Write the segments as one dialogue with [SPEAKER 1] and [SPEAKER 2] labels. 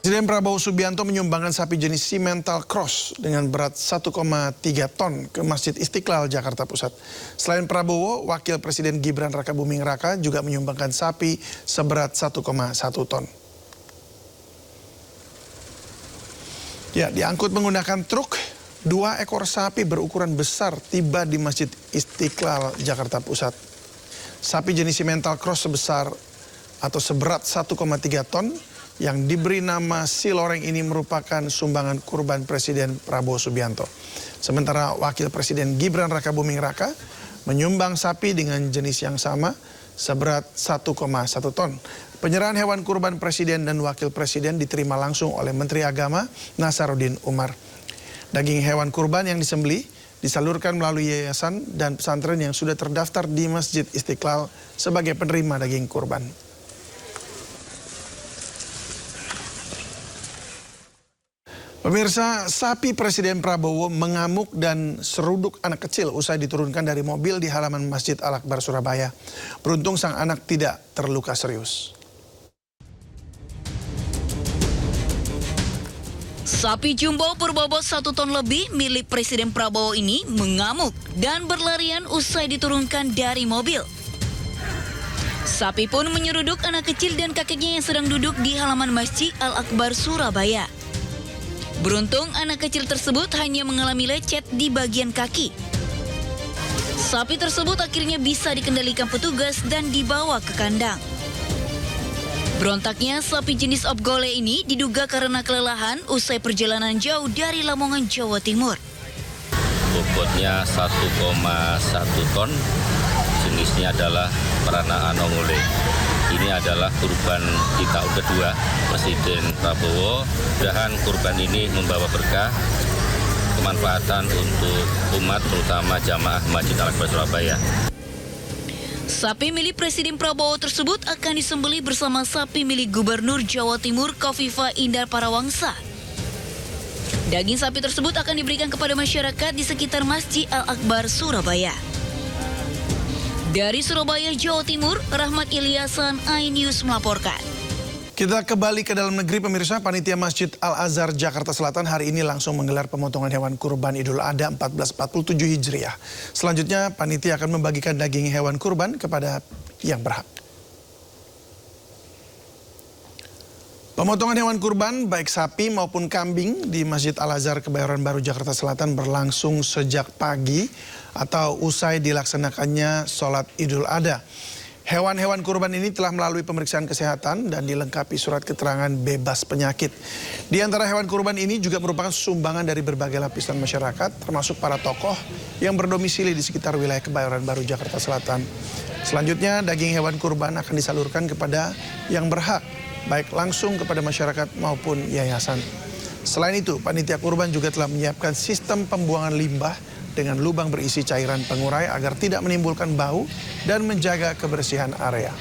[SPEAKER 1] Presiden Prabowo Subianto menyumbangkan sapi jenis Simmental Cross dengan berat 1,3 ton ke Masjid Istiqlal, Jakarta Pusat. Selain Prabowo, Wakil Presiden Gibran Rakabuming Raka juga menyumbangkan sapi seberat 1,1 ton. Ya, diangkut menggunakan truk, 2 ekor sapi berukuran besar tiba di Masjid Istiqlal, Jakarta Pusat. Sapi jenis Simmental Cross seberat 1,3 ton yang diberi nama Siloreng ini merupakan sumbangan kurban Presiden Prabowo Subianto. Sementara Wakil Presiden Gibran Rakabuming Raka menyumbang sapi dengan jenis yang sama seberat 1,1 ton. Penyerahan hewan kurban Presiden dan Wakil Presiden diterima langsung oleh Menteri Agama Nasaruddin Umar. Daging hewan kurban yang disembelih disalurkan melalui yayasan dan pesantren yang sudah terdaftar di Masjid Istiqlal sebagai penerima daging kurban. Pemirsa, sapi Presiden Prabowo mengamuk dan seruduk anak kecil usai diturunkan dari mobil di halaman Masjid Al-Akbar Surabaya. Beruntung sang anak tidak terluka serius.
[SPEAKER 2] Sapi jumbo berbobot 1 ton lebih milik Presiden Prabowo ini mengamuk dan berlarian usai diturunkan dari mobil. Sapi pun menyeruduk anak kecil dan kakeknya yang sedang duduk di halaman Masjid Al-Akbar Surabaya. Beruntung anak kecil tersebut hanya mengalami lecet di bagian kaki. Sapi tersebut akhirnya bisa dikendalikan petugas dan dibawa ke kandang. Berontaknya sapi jenis Opgole ini diduga karena kelelahan usai perjalanan jauh dari Lamongan, Jawa Timur.
[SPEAKER 3] Bobotnya 1,1 ton, jenisnya adalah Perana Anongole. Ini adalah kurban di tahun kedua Presiden Prabowo. Mudah-mudahan kurban ini membawa berkah, kemanfaatan untuk umat, terutama jamaah Masjid Al-Akbar Surabaya.
[SPEAKER 2] Sapi milik Presiden Prabowo tersebut akan disembelih bersama sapi milik Gubernur Jawa Timur Khofifah Indar Parawangsa. Daging sapi tersebut akan diberikan kepada masyarakat di sekitar Masjid Al-Akbar Surabaya. Dari Surabaya, Jawa Timur, Rahmat Ilyasan, iNews melaporkan.
[SPEAKER 1] Kita kembali ke dalam negeri, pemirsa. Panitia Masjid Al-Azhar Jakarta Selatan hari ini langsung menggelar pemotongan hewan kurban Idul Adha 1447 Hijriah. Selanjutnya, panitia akan membagikan daging hewan kurban kepada yang berhak. Pemotongan hewan kurban baik sapi maupun kambing di Masjid Al-Azhar Kebayoran Baru Jakarta Selatan berlangsung sejak pagi atau usai dilaksanakannya sholat Idul Adha. Hewan-hewan kurban ini telah melalui pemeriksaan kesehatan dan dilengkapi surat keterangan bebas penyakit. Di antara hewan kurban ini juga merupakan sumbangan dari berbagai lapisan masyarakat, termasuk para tokoh yang berdomisili di sekitar wilayah Kebayoran Baru Jakarta Selatan. Selanjutnya, daging hewan kurban akan disalurkan kepada yang berhak, baik langsung kepada masyarakat maupun yayasan. Selain itu, panitia kurban juga telah menyiapkan sistem pembuangan limbah dengan lubang berisi cairan pengurai agar tidak menimbulkan bau dan menjaga kebersihan area.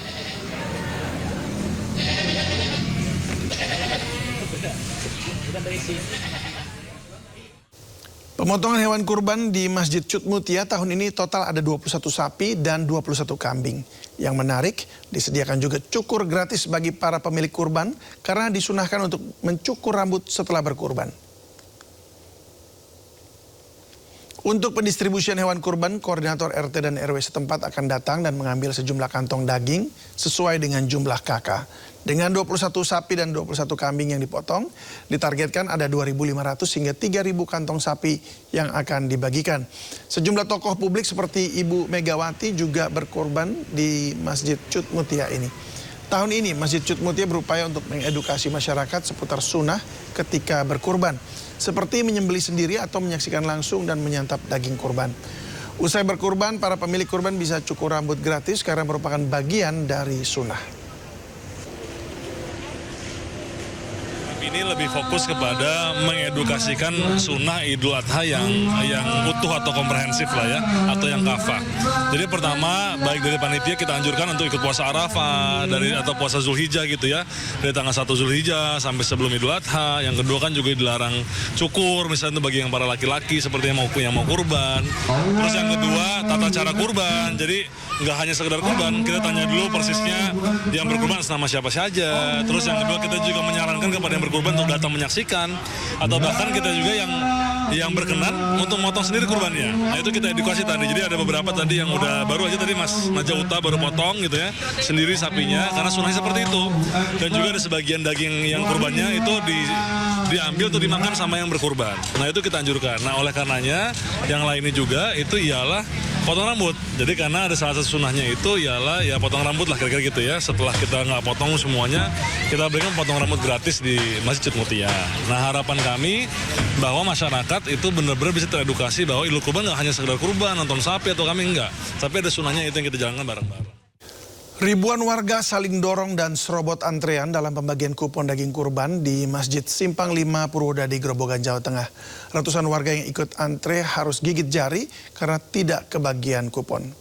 [SPEAKER 1] Pemotongan hewan kurban di Masjid Cut Mutia tahun ini total ada 21 sapi dan 21 kambing. Yang menarik, disediakan juga cukur gratis bagi para pemilik kurban karena disunahkan untuk mencukur rambut setelah berkurban. Untuk pendistribusian hewan kurban, koordinator RT dan RW setempat akan datang dan mengambil sejumlah kantong daging sesuai dengan jumlah kakak. Dengan 21 sapi dan 21 kambing yang dipotong, ditargetkan ada 2.500 hingga 3.000 kantong sapi yang akan dibagikan. Sejumlah tokoh publik seperti Ibu Megawati juga berkorban di Masjid Cut Mutia ini. Tahun ini Masjid Cut Mutia berupaya untuk mengedukasi masyarakat seputar sunnah ketika berkurban, seperti menyembelih sendiri atau menyaksikan langsung dan menyantap daging kurban. Usai berkurban, para pemilik kurban bisa cukur rambut gratis karena merupakan bagian dari sunnah.
[SPEAKER 4] Ini lebih fokus kepada mengedukasikan sunnah Idul Adha yang utuh atau komprehensif lah ya, atau yang kafah. Jadi pertama, baik dari panitia kita anjurkan untuk ikut puasa Arafah atau puasa Zulhijjah gitu ya, dari tanggal 1 Zulhijjah sampai sebelum Idul Adha. Yang kedua kan juga dilarang cukur, misalnya bagi yang para laki-laki seperti yang mau kurban. Terus yang kedua, tata cara kurban. Jadi nggak hanya sekedar kurban, kita tanya dulu persisnya yang berkurban nama siapa saja. Terus yang kedua kita juga menyarankan kepada yang berkurban untuk datang menyaksikan, atau bahkan kita juga yang berkenan untuk motong sendiri kurbannya. Nah itu kita edukasi tadi. Jadi ada beberapa tadi yang udah baru aja tadi Mas Naja Uta baru potong gitu ya sendiri sapinya karena sunnahnya seperti itu. Dan juga ada sebagian daging yang kurbannya itu diambil untuk dimakan sama yang berkurban. Nah itu kita anjurkan. Nah oleh karenanya yang lainnya juga itu ialah potong rambut. Jadi karena ada salah satu sunnahnya itu ialah ya potong rambut lah kira-kira gitu ya. Setelah kita nggak potong semuanya, kita berikan potong rambut gratis di Masjid Mutia. Nah harapan kami bahwa masyarakat itu benar-benar bisa teredukasi bahwa Idul Kurban nggak hanya sekedar kurban, nonton sapi atau kambing enggak. Tapi ada sunnahnya itu yang kita jalankan bareng-bareng.
[SPEAKER 1] Ribuan warga saling dorong dan serobot antrean dalam pembagian kupon daging kurban di Masjid Simpang 5 Purwodadi, Grobogan, Jawa Tengah. Ratusan warga yang ikut antre harus gigit jari karena tidak kebagian kupon.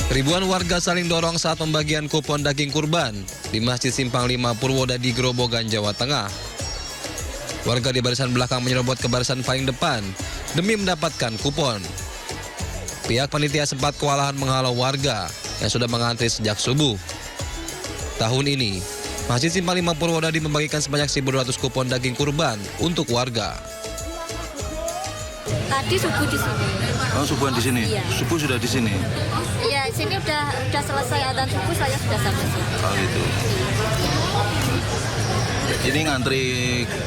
[SPEAKER 5] Ribuan warga saling dorong saat pembagian kupon daging kurban di Masjid Simpang 5 Purwodadi, Grobogan, Jawa Tengah. Warga di barisan belakang menyerobot ke barisan paling depan demi mendapatkan kupon. Pihak panitia sempat kewalahan menghalau warga yang sudah mengantri sejak subuh. Tahun ini, Masjid Simpang 5 Purwodadi membagikan sebanyak 1.200 kupon daging kurban untuk warga.
[SPEAKER 6] Tadi subuh di sini.
[SPEAKER 7] Oh, subuhan di sini?
[SPEAKER 6] Iya.
[SPEAKER 7] Subuh sudah di sini?
[SPEAKER 6] Iya, sini udah selesai adzan subuh, saya sudah sampai sini.
[SPEAKER 7] Oh gitu. Ini ngantri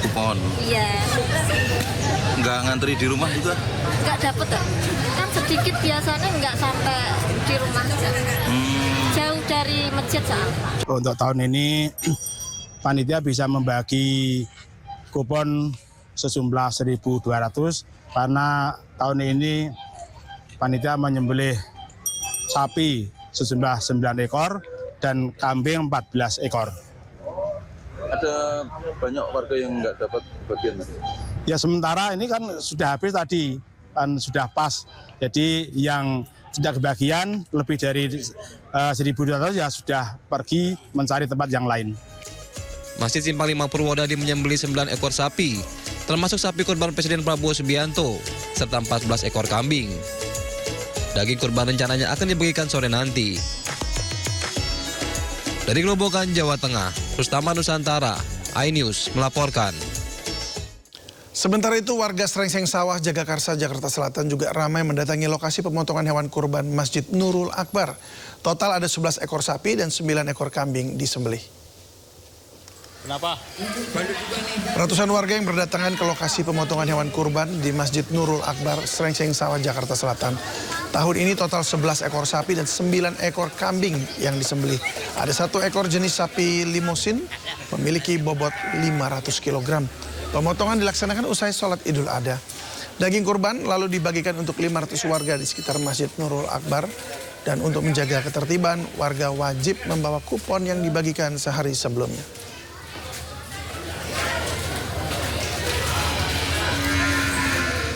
[SPEAKER 7] kupon?
[SPEAKER 6] Iya.
[SPEAKER 7] Nggak ngantri di rumah juga?
[SPEAKER 6] Nggak dapet ya? Kan sedikit biasanya nggak sampai di rumah. Jauh dari masjid soalnya.
[SPEAKER 8] Untuk tahun ini panitia bisa membagi kupon sejumlah 1.200 karena tahun ini panitia menyembelih sapi sejumlah 9 ekor dan kambing 14 ekor.
[SPEAKER 7] Ada banyak warga yang nggak dapat bagian.
[SPEAKER 8] Ya sementara ini kan sudah habis tadi, kan sudah pas. Jadi yang tidak kebagian lebih dari 1.200 ya sudah pergi mencari tempat yang lain.
[SPEAKER 5] Masjid Simpang 5 Purwodadi menyembelih 9 ekor sapi, termasuk sapi kurban Presiden Prabowo Subianto, serta 14 ekor kambing. Daging kurban rencananya akan dibagikan sore nanti. Dari Grobogan, Jawa Tengah, Rustama Nusantara, iNews melaporkan.
[SPEAKER 1] Sementara itu, warga Srengseng Sawah, Jagakarsa, Jakarta Selatan juga ramai mendatangi lokasi pemotongan hewan kurban Masjid Nurul Akbar. Total ada 11 ekor sapi dan 9 ekor kambing disembelih.
[SPEAKER 4] Kenapa?
[SPEAKER 1] Ratusan warga yang berdatangan ke lokasi pemotongan hewan kurban di Masjid Nurul Akbar, Srengseng Sawah, Jakarta Selatan. Tahun ini total 11 ekor sapi dan 9 ekor kambing yang disembelih. Ada 1 ekor jenis sapi limosin memiliki bobot 500 kg. Pemotongan dilaksanakan usai sholat Idul Adha. Daging kurban lalu dibagikan untuk 500 warga di sekitar Masjid Nurul Akbar. Dan untuk menjaga ketertiban, warga wajib membawa kupon yang dibagikan sehari sebelumnya.